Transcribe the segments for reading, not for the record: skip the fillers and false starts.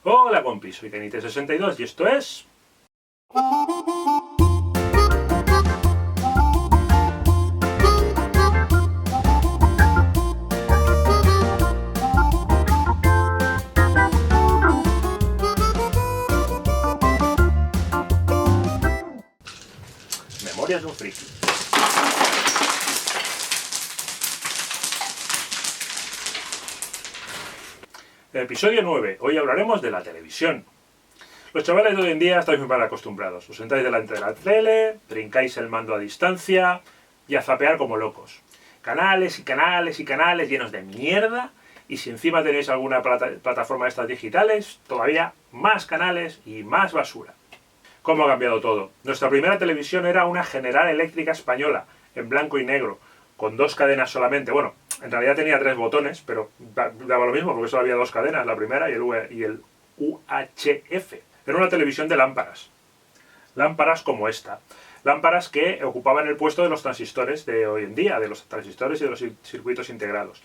Hola compis, soy Kenite62 y esto es... Memorias de un friki. Episodio 9. Hoy hablaremos de la televisión. Los chavales de hoy en día estáis muy mal acostumbrados. Os sentáis delante de la tele, trincáis el mando a distancia y a zapear como locos. Canales y canales y canales llenos de mierda. Y si encima tenéis alguna plataforma de estas digitales, todavía más canales y más basura. ¿Cómo ha cambiado todo? Nuestra primera televisión era una General Eléctrica española, en blanco y negro, con 2 cadenas solamente. Bueno, en realidad tenía 3 botones, pero daba lo mismo porque solo había 2 cadenas, la primera y el UHF. Era una televisión de lámparas. Lámparas como esta. Lámparas que ocupaban el puesto de los transistores de hoy en día, de los transistores y de los circuitos integrados.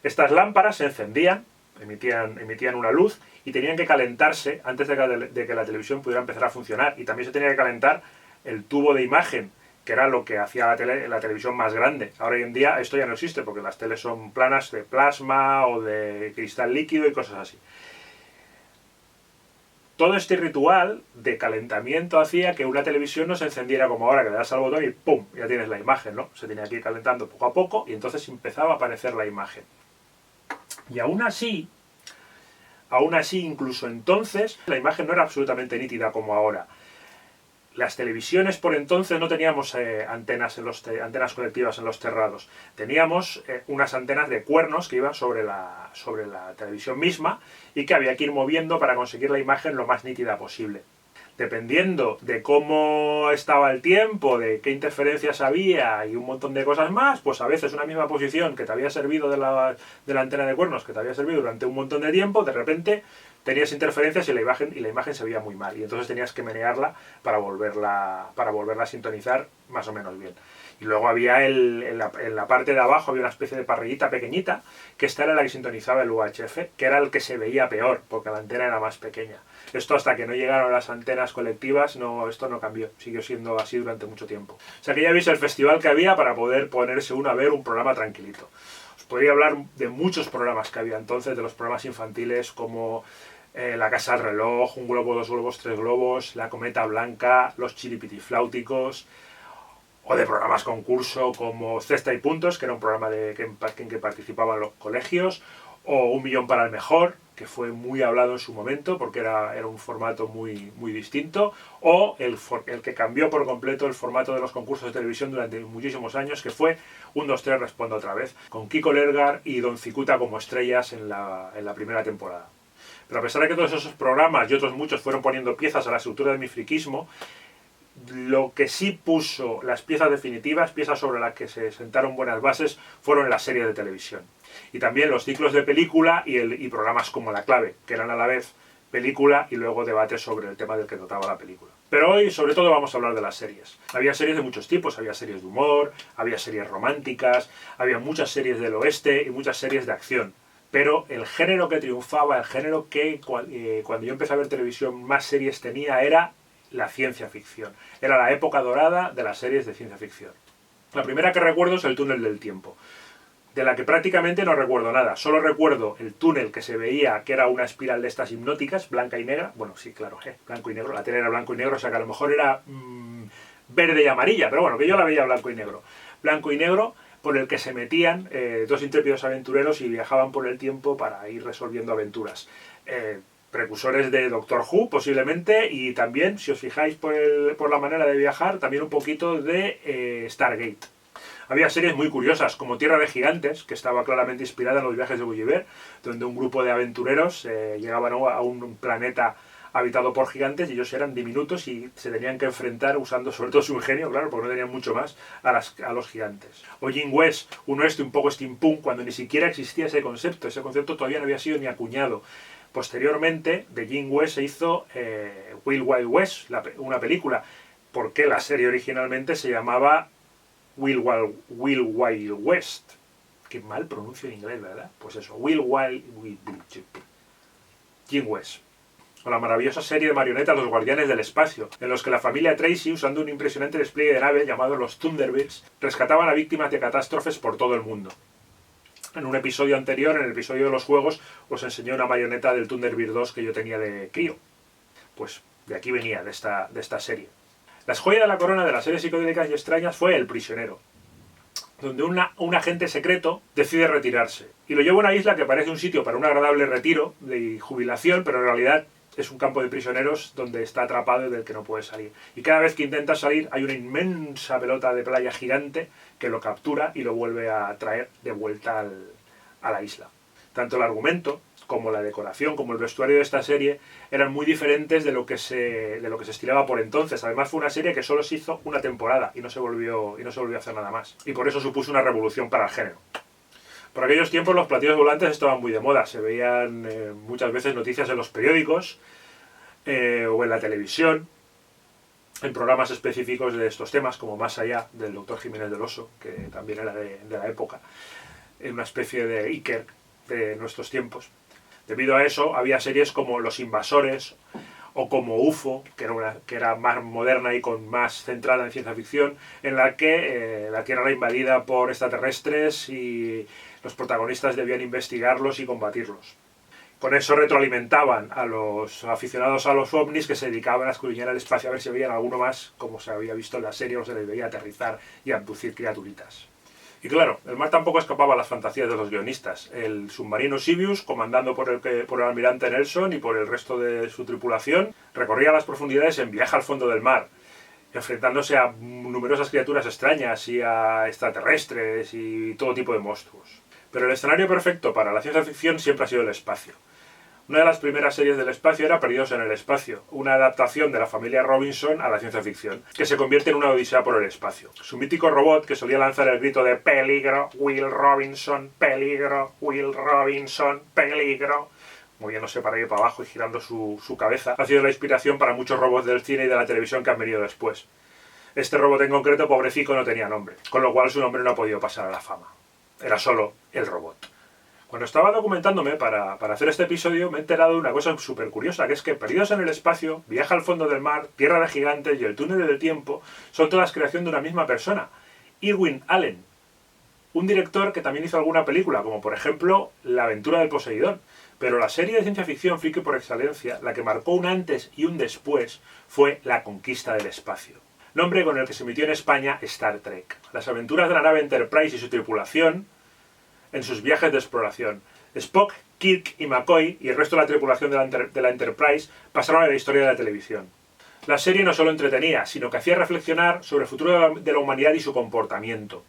Estas lámparas se encendían, emitían una luz y tenían que calentarse antes de que la televisión pudiera empezar a funcionar. Y también se tenía que calentar el tubo de imagen, que era lo que hacía la televisión más grande. Ahora hoy en día esto ya no existe porque las teles son planas de plasma o de cristal líquido y cosas así. Todo este ritual de calentamiento hacía que una televisión no se encendiera como ahora, que le das al botón y ¡pum! Ya tienes la imagen, ¿no? Se tenía que ir calentando poco a poco y entonces empezaba a aparecer la imagen. Y aún así, incluso entonces, la imagen no era absolutamente nítida como ahora. Las televisiones por entonces no teníamos antenas conectivas en los terrados. Teníamos unas antenas de cuernos que iban sobre la televisión misma y que había que ir moviendo para conseguir la imagen lo más nítida posible. Dependiendo de cómo estaba el tiempo, de qué interferencias había y un montón de cosas más, pues a veces una misma posición que te había servido de la antena de cuernos, que te había servido durante un montón de tiempo, de repente tenías interferencias y la imagen se veía muy mal. Y entonces tenías que menearla para volverla a sintonizar más o menos bien. Y luego había en la parte de abajo había una especie de parrillita pequeñita, que esta era la que sintonizaba el UHF, que era el que se veía peor, porque la antena era más pequeña. Esto hasta que no llegaron las antenas colectivas, esto no cambió, siguió siendo así durante mucho tiempo. O sea que ya veis el festival que había para poder ponerse uno a ver un programa tranquilito. Os podría hablar de muchos programas que había entonces, de los programas infantiles como La Casa del Reloj, Un Globo, Dos Globos, Tres Globos, La Cometa Blanca, Los Chiripitifláuticos, o de programas concurso como Cesta y Puntos, que era un programa en que participaban los colegios, o Un Millón para el Mejor, que fue muy hablado en su momento porque era un formato muy, muy distinto, o el que cambió por completo el formato de los concursos de televisión durante muchísimos años, que fue 1, 2, 3, Responda otra vez, con Kiko Lergar y Don Cicuta como estrellas en la primera temporada. Pero a pesar de que todos esos programas y otros muchos fueron poniendo piezas a la estructura de mi friquismo, lo que sí puso las piezas definitivas, piezas sobre las que se sentaron buenas bases, fueron las series de televisión. Y también los ciclos de película y programas como La Clave, que eran a la vez película y luego debates sobre el tema del que trataba la película. Pero hoy, sobre todo, vamos a hablar de las series. Había series de muchos tipos, había series de humor, había series románticas, había muchas series del oeste y muchas series de acción. Pero el género que triunfaba, el género que cuando yo empecé a ver televisión más series tenía, era la ciencia ficción. Era la época dorada de las series de ciencia ficción. La primera que recuerdo es El túnel del tiempo, de la que prácticamente no recuerdo nada. Solo recuerdo el túnel que se veía, que era una espiral de estas hipnóticas, blanca y negra. Bueno, sí, claro, blanco y negro. La tele era blanco y negro, o sea que a lo mejor era verde y amarilla, pero bueno, que yo la veía blanco y negro. Blanco y negro, por el que se metían 2 intrépidos aventureros y viajaban por el tiempo para ir resolviendo aventuras. Precursores de Doctor Who, posiblemente, y también, si os fijáis por la manera de viajar, también un poquito de Stargate. Había series muy curiosas, como Tierra de Gigantes, que estaba claramente inspirada en los viajes de Gulliver, donde un grupo de aventureros llegaban a un planeta habitado por gigantes y ellos eran diminutos y se tenían que enfrentar usando sobre todo su ingenio, claro, porque no tenían mucho más, a los gigantes. O Jim West, un oeste un poco steampunk, cuando ni siquiera existía ese concepto todavía no había sido ni acuñado. Posteriormente, de Jim West se hizo Wild Wild West, una película, porque la serie originalmente se llamaba Wild Wild West. Qué mal pronuncio en inglés, ¿verdad? Pues eso, Wild Wild... West, o la maravillosa serie de marionetas Los Guardianes del Espacio, en los que la familia Tracy, usando un impresionante despliegue de nave llamado los Thunderbirds, rescataban a víctimas de catástrofes por todo el mundo. En un episodio anterior, en el episodio de los juegos, os enseñé una marioneta del Thunderbird 2 que yo tenía de crío. Pues de aquí venía, de esta serie. La joya de la corona de las series psicodélicas y extrañas fue El Prisionero, donde un agente secreto decide retirarse. Y lo lleva a una isla que parece un sitio para un agradable retiro de jubilación, pero en realidad es un campo de prisioneros donde está atrapado y del que no puede salir. Y cada vez que intenta salir hay una inmensa pelota de playa gigante que lo captura y lo vuelve a traer de vuelta a la isla. Tanto el argumento como la decoración, como el vestuario de esta serie, eran muy diferentes de lo que se estilaba por entonces. Además fue una serie que solo se hizo una temporada y no se volvió a hacer nada más. Y por eso supuso una revolución para el género. Por aquellos tiempos los platillos volantes estaban muy de moda. Se veían muchas veces noticias en los periódicos o en la televisión, en programas específicos de estos temas, como Más allá, del Dr. Jiménez del Oso, que también era de la época, en una especie de Iker de nuestros tiempos. Debido a eso, había series como Los Invasores o como UFO, que era más moderna y más centrada en ciencia ficción, en la que la Tierra era invadida por extraterrestres y los protagonistas debían investigarlos y combatirlos. Con eso retroalimentaban a los aficionados a los ovnis que se dedicaban a escudriñar el espacio a ver si veían alguno más, como se había visto en la serie, o se les veía aterrizar y abducir criaturitas. Y claro, el mar tampoco escapaba a las fantasías de los guionistas. El submarino Sirius, comandado por el almirante Nelson y por el resto de su tripulación, recorría las profundidades en viaje al fondo del mar, enfrentándose a numerosas criaturas extrañas y a extraterrestres y todo tipo de monstruos. Pero el escenario perfecto para la ciencia ficción siempre ha sido el espacio. Una de las primeras series del espacio era Perdidos en el espacio, una adaptación de la familia Robinson a la ciencia ficción, que se convierte en una odisea por el espacio. Su mítico robot, que solía lanzar el grito de «Peligro, Will Robinson, peligro, Will Robinson, peligro», moviéndose para ir para abajo y girando su cabeza, ha sido la inspiración para muchos robots del cine y de la televisión que han venido después. Este robot en concreto, pobrecito, no tenía nombre, con lo cual su nombre no ha podido pasar a la fama. Era solo el robot. Cuando estaba documentándome para hacer este episodio, me he enterado de una cosa súper curiosa, que es que Perdidos en el espacio, Viaje al fondo del mar, Tierra de gigantes y El túnel del tiempo son todas creación de una misma persona, Irwin Allen, un director que también hizo alguna película, como por ejemplo La aventura del Poseidón. Pero la serie de ciencia ficción friki por excelencia, la que marcó un antes y un después, fue La conquista del espacio, nombre con el que se emitió en España Star Trek. Las aventuras de la nave Enterprise y su tripulación en sus viajes de exploración. Spock, Kirk y McCoy y el resto de la tripulación de la Enterprise pasaron a la historia de la televisión. La serie no solo entretenía, sino que hacía reflexionar sobre el futuro de la humanidad y su comportamiento.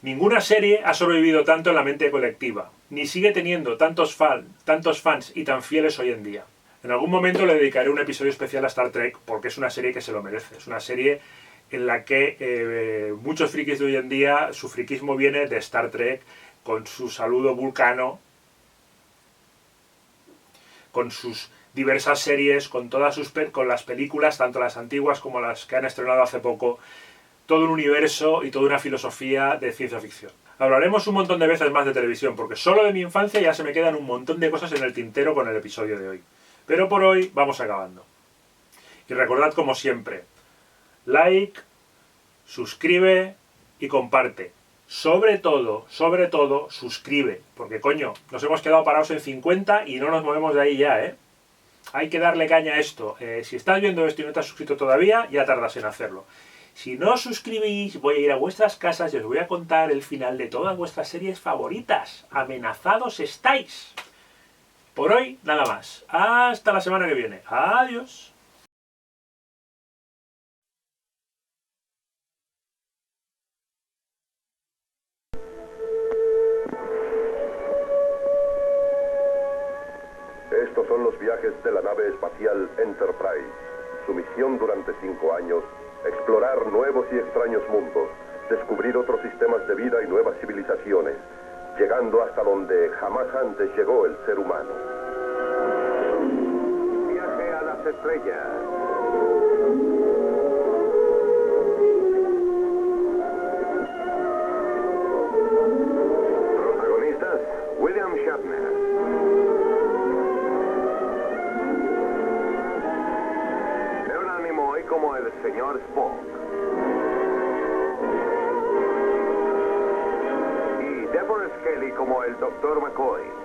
Ninguna serie ha sobrevivido tanto en la mente colectiva, ni sigue teniendo tantos fans y tan fieles hoy en día. En algún momento le dedicaré un episodio especial a Star Trek porque es una serie que se lo merece. Es una serie en la que muchos frikis de hoy en día, su friquismo viene de Star Trek, con su saludo vulcano, con sus diversas series, con las películas, tanto las antiguas como las que han estrenado hace poco, todo un universo y toda una filosofía de ciencia ficción. Hablaremos un montón de veces más de televisión, porque solo de mi infancia ya se me quedan un montón de cosas en el tintero con el episodio de hoy. Pero por hoy vamos acabando. Y recordad como siempre, like, suscribe y comparte. Sobre todo, suscribe. Porque coño, nos hemos quedado parados en 50 y no nos movemos de ahí ya, ¿eh? Hay que darle caña a esto. Si estás viendo esto y no te has suscrito todavía, ya tardas en hacerlo. Si no os suscribís, voy a ir a vuestras casas y os voy a contar el final de todas vuestras series favoritas. Amenazados estáis. Por hoy, nada más. Hasta la semana que viene. Adiós. Estos son los viajes de la nave espacial Enterprise. Su misión durante 5 años, explorar nuevos y extraños mundos, descubrir otros sistemas de vida y nuevas civilizaciones, llegando hasta donde jamás antes llegó el ser humano. Viaje a las estrellas. Protagonistas, William Shatner, señor Spock. Y DeForest Kelley como el Dr. McCoy.